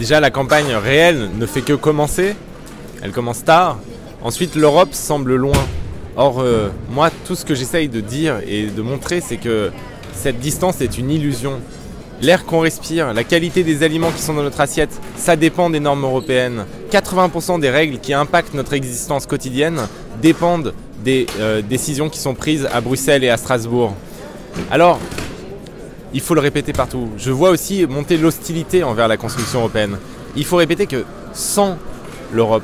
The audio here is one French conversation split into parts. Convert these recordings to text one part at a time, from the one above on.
Déjà, la campagne réelle ne fait que commencer. Elle commence tard. Ensuite, l'Europe semble loin. Or, moi, tout ce que j'essaye de dire et de montrer, c'est que cette distance est une illusion. L'air qu'on respire, la qualité des aliments qui sont dans notre assiette, ça dépend des normes européennes. 80% des règles qui impactent notre existence quotidienne dépendent des décisions qui sont prises à Bruxelles et à Strasbourg. Alors, il faut le répéter partout. Je vois aussi monter l'hostilité envers la construction européenne. Il faut répéter que sans l'Europe,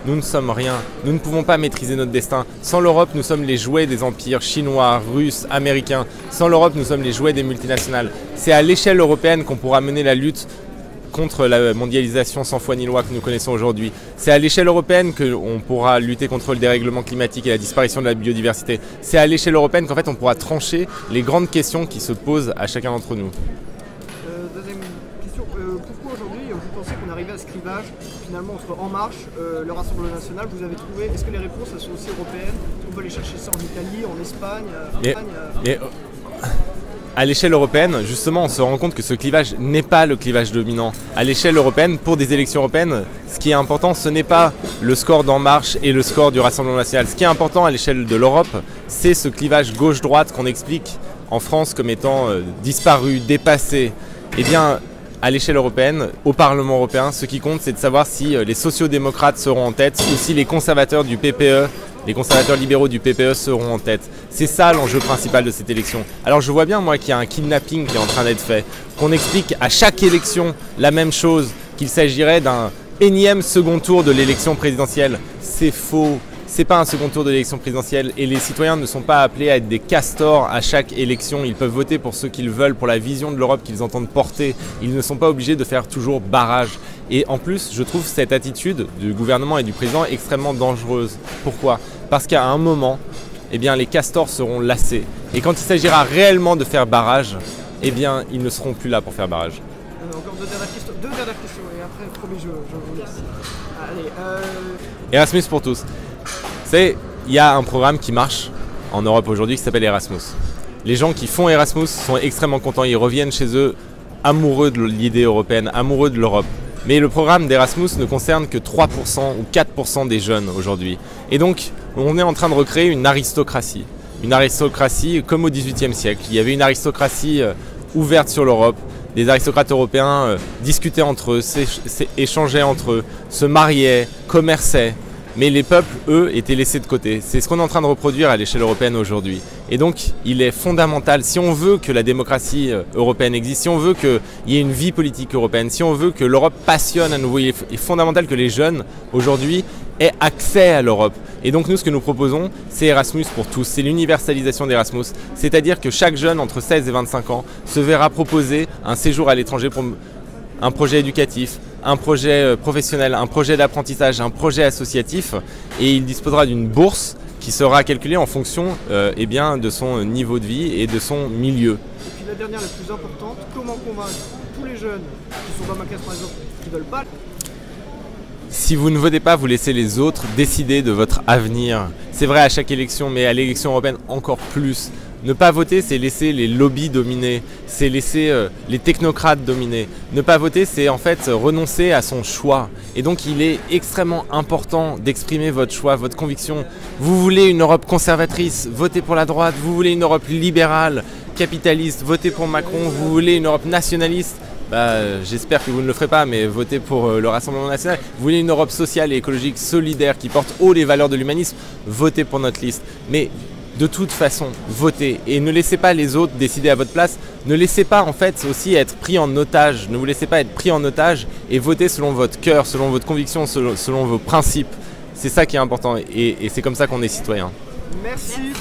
nous ne sommes rien. Nous ne pouvons pas maîtriser notre destin. Sans l'Europe, nous sommes les jouets des empires chinois, russes, américains. Sans l'Europe, nous sommes les jouets des multinationales. C'est à l'échelle européenne qu'on pourra mener la lutte contre la mondialisation sans foi ni loi que nous connaissons aujourd'hui. C'est à l'échelle européenne qu'on pourra lutter contre le dérèglement climatique et la disparition de la biodiversité. C'est à l'échelle européenne qu'en fait on pourra trancher les grandes questions qui se posent à chacun d'entre nous. Deuxième question, pourquoi aujourd'hui vous pensez qu'on arrive à ce clivage finalement entre En Marche, le Rassemblement National? Vous avez trouvé, est-ce que les réponses elles sont aussi européennes? On peut aller chercher ça en Italie, en Espagne, À l'échelle européenne, justement, on se rend compte que ce clivage n'est pas le clivage dominant. À l'échelle européenne, pour des élections européennes, ce qui est important, ce n'est pas le score d'En Marche et le score du Rassemblement National. Ce qui est important à l'échelle de l'Europe, c'est ce clivage gauche-droite qu'on explique en France comme étant disparu, dépassé. Eh bien, à l'échelle européenne, au Parlement européen, ce qui compte, c'est de savoir si les sociodémocrates seront en tête ou si les conservateurs du PPE, les conservateurs libéraux du PPE seront en tête. C'est ça l'enjeu principal de cette élection. Alors je vois bien moi qu'il y a un kidnapping qui est en train d'être fait, qu'on explique à chaque élection la même chose, qu'il s'agirait d'un énième second tour de l'élection présidentielle. C'est faux. C'est pas un second tour de l'élection présidentielle et les citoyens ne sont pas appelés à être des castors à chaque élection. Ils peuvent voter pour ceux qu'ils veulent, pour la vision de l'Europe qu'ils entendent porter. Ils ne sont pas obligés de faire toujours barrage. Et en plus, je trouve cette attitude du gouvernement et du président extrêmement dangereuse. Pourquoi ? Parce qu'à un moment, eh bien, les castors seront lassés. Et quand il s'agira réellement de faire barrage, eh bien, ils ne seront plus là pour faire barrage. Encore deux dernières questions et après, promis, je vous laisse. Allez, Erasmus pour tous. Il y a un programme qui marche en Europe aujourd'hui qui s'appelle Erasmus. Les gens qui font Erasmus sont extrêmement contents, ils reviennent chez eux amoureux de l'idée européenne, amoureux de l'Europe. Mais le programme d'Erasmus ne concerne que 3% ou 4% des jeunes aujourd'hui. Et donc, on est en train de recréer une aristocratie. Une aristocratie comme au XVIIIe siècle. Il y avait une aristocratie ouverte sur l'Europe. Des aristocrates européens discutaient entre eux, échangeaient entre eux, se mariaient, commerçaient. Mais les peuples, eux, étaient laissés de côté. C'est ce qu'on est en train de reproduire à l'échelle européenne aujourd'hui. Et donc, il est fondamental, si on veut que la démocratie européenne existe, si on veut qu'il y ait une vie politique européenne, si on veut que l'Europe passionne à nouveau, il est fondamental que les jeunes, aujourd'hui, aient accès à l'Europe. Et donc, nous, ce que nous proposons, c'est Erasmus pour tous. C'est l'universalisation d'Erasmus. C'est-à-dire que chaque jeune entre 16 et 25 ans se verra proposer un séjour à l'étranger pour un projet éducatif, un projet professionnel, un projet d'apprentissage, un projet associatif, et il disposera d'une bourse qui sera calculée en fonction eh bien, de son niveau de vie et de son milieu. Et puis la dernière, la plus importante, comment convaincre tous les jeunes qui sont dans ma classe par exemple, qui ne veulent pas? Si vous ne votez pas, vous laissez les autres décider de votre avenir. C'est vrai à chaque élection, mais à l'élection européenne encore plus. Ne pas voter, c'est laisser les lobbies dominer, c'est laisser les technocrates dominer. Ne pas voter, c'est en fait renoncer à son choix. Et donc il est extrêmement important d'exprimer votre choix, votre conviction. Vous voulez une Europe conservatrice, votez pour la droite. Vous voulez une Europe libérale, capitaliste, votez pour Macron. Vous voulez une Europe nationaliste, j'espère que vous ne le ferez pas, mais votez pour le Rassemblement National. Vous voulez une Europe sociale et écologique solidaire qui porte haut les valeurs de l'humanisme, votez pour notre liste. Mais de toute façon, votez et ne laissez pas les autres décider à votre place. Ne laissez pas en fait aussi être pris en otage. Ne vous laissez pas être pris en otage et votez selon votre cœur, selon votre conviction, selon vos principes. C'est ça qui est important et c'est comme ça qu'on est citoyen. Merci.